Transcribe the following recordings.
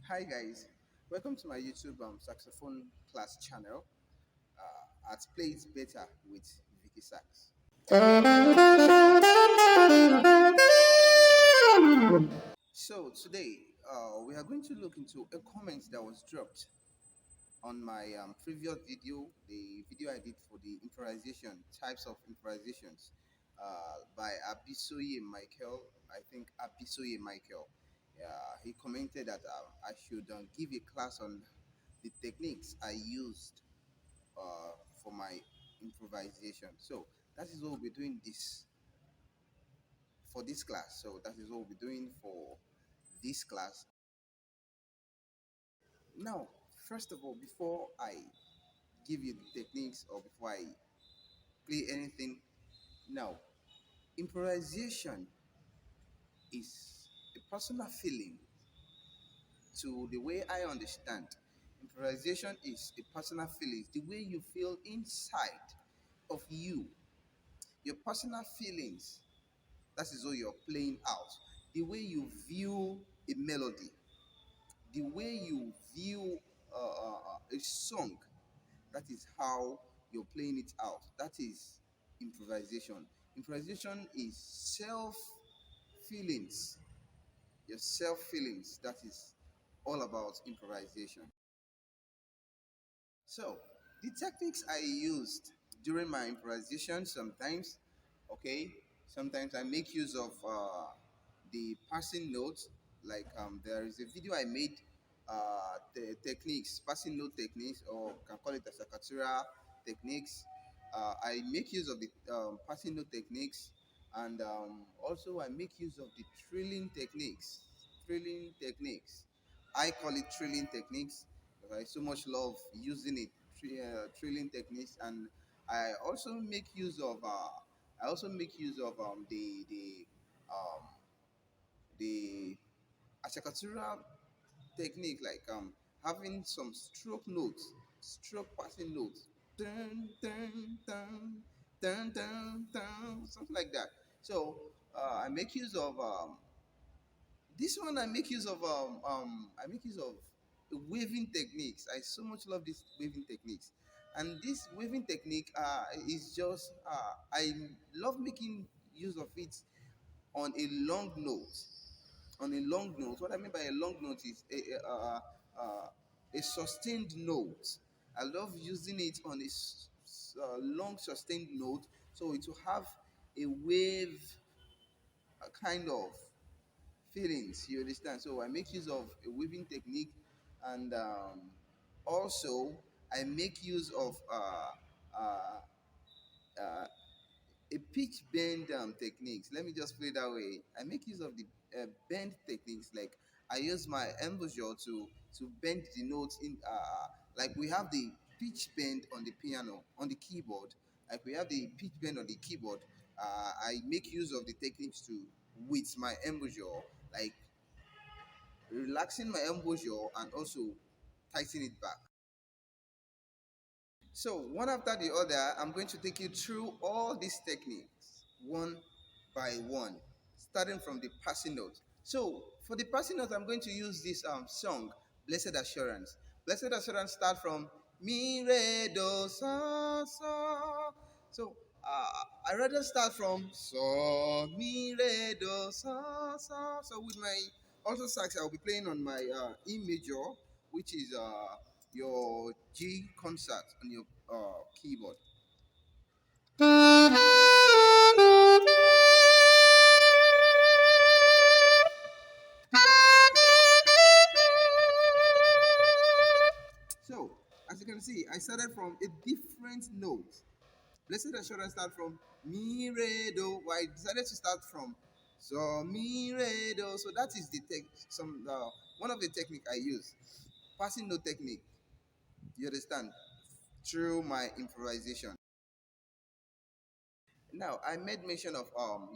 Hi guys, welcome to my YouTube saxophone class channel at Play It Better with Vicky Sax. So today we are going to look into a comment that was dropped on my previous video, the video I did for the improvisation types of improvisations by Abisoye Michael. I think Abisoye Michael. He commented that I should give a class on the techniques I used for my improvisation. So that is what we'll be doing this for this class. So that is what we'll be doing for this class. Now, first of all, before I give you the techniques or before I play anything, now improvisation is a personal feeling to the way I understand. Improvisation is a personal feeling, the way you feel inside of you, your personal feelings. That is what you're playing out. The way you view a melody, the way you view a song, that is how you're playing it out. That is improvisation. Improvisation is self feelings, your self feelings. That is all about improvisation. So, the techniques I used during my improvisation sometimes, okay, sometimes I make use of the passing notes. Like there is a video I made, the techniques, passing note techniques, or can call it as a techniques. I make use of the passing note techniques, and also I make use of the trilling techniques. Trilling techniques. I call it trilling techniques because I so much love using it, trilling techniques, and I also make use of um, the Ashakatura technique, like having some stroke notes, stroke passing notes, dun, dun, dun, dun, dun, dun, something like that. So I make use of this one. I make use of waving techniques. I so much love this waving techniques, and this waving technique is just I love making use of it on a long note. On a long note, what I mean by a long note is a sustained note. I love using it on a long sustained note, so it will have a wave, kind of feelings. You understand? So I make use of a weaving technique, and also I make use of uh, a pitch bend techniques. Let me just put it that way. I make use of the bend techniques. Like I use my embouchure to bend the notes in. Like we have the pitch bend on the piano, on the keyboard. Like we have the pitch bend on the keyboard. I make use of the techniques to with my embouchure, like relaxing my embouchure and also tighten it back. So, one after the other, I'm going to take you through all these techniques one by one, starting from the passing note. So, for the passing note, I'm going to use this song, Blessed Assurance. Blessed Assurance start from Mi, Re, Do, Sa, Sa. So, I rather start from So, Mi, Re, Do, Sa, Sa. So, with my alto sax, I'll be playing on my E major, which is your G concert on your keyboard. So, as you can see, I started from a different note. Blessed Assurance start from Mi, Re, Do. Well, I decided to start from So, Mi, Re, Do. So that is the one of the technique I use. Passing note technique. You understand? Through my improvisation. Now, I made mention of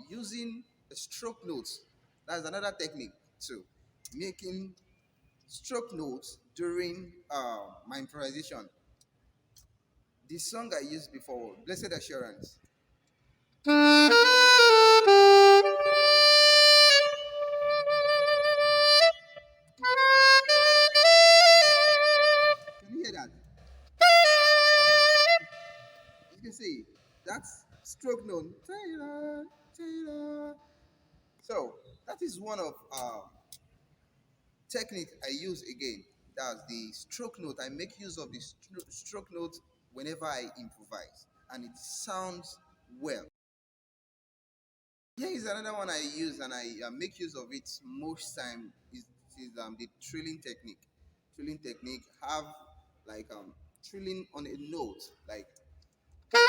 using stroke notes. That's another technique too. Making stroke notes during my improvisation. The song I used before, Blessed Assurance. stroke note. Taylor, Taylor. So that is one of technique I use again. That's the stroke note. I make use of the stroke note whenever I improvise, and it sounds well. Here is another one I use, and I make use of it most time. Is the trilling technique. Trilling technique have like trilling on a note, like can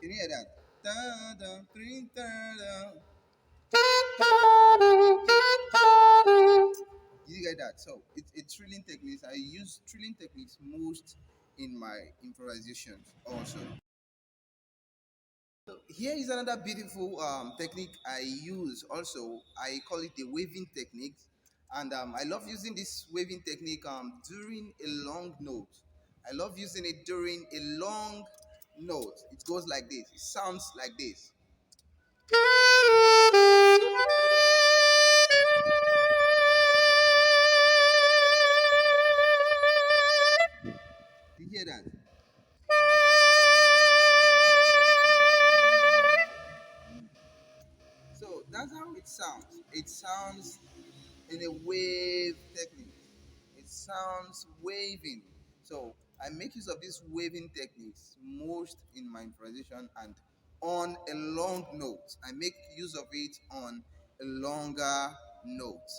you hear that? Da, da, three, da, da. You get that? So it's trilling techniques. I use trilling techniques most in my improvisations also. So here is another beautiful technique I use also. I call it the waving technique. And I love using this waving technique during a long note. I love using it during a long note. It goes like this. It sounds like this. You hear that? So that's how it sounds. It sounds in a wave technique. It sounds waving. So I make use of these waving techniques most in my improvisation and on a long note. I make use of it on a longer note.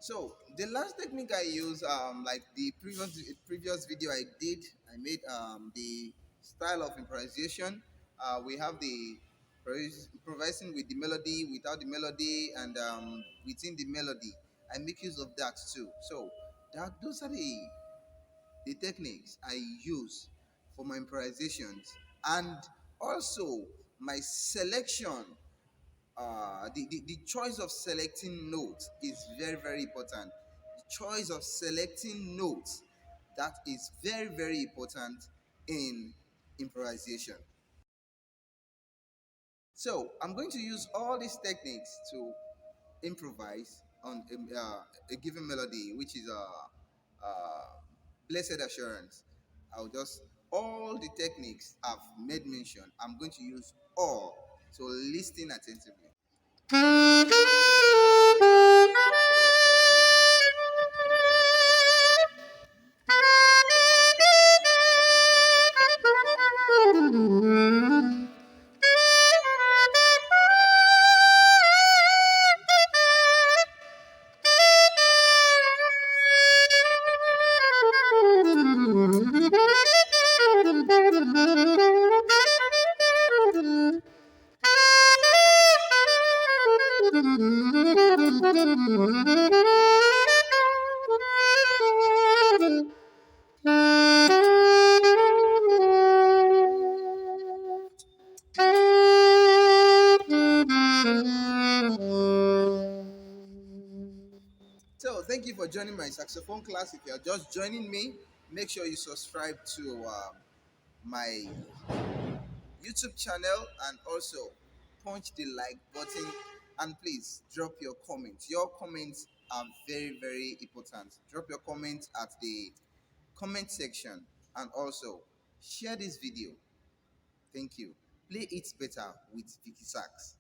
So the last technique I use, like the previous video I did, I made the style of improvisation. We have the improvising with the melody, without the melody, and within the melody. I make use of that too. So those are the techniques I use for my improvisations, and also my selection the choice of selecting notes is very, very important. The choice of selecting notes, that is very, very important in improvisation. So I'm going to use all these techniques to improvise on a given melody, which is blessed assurance. I'll just all the techniques I've made mention. I'm going to use all. So listen attentively. So, thank you for joining my saxophone class. If you're just joining me, make sure you subscribe to my YouTube channel and also punch the like button, and please drop your comments. Your comments are very, very important. Drop your comments at the comment section, and also share this video. Thank you. Play it better with Vicky Sax.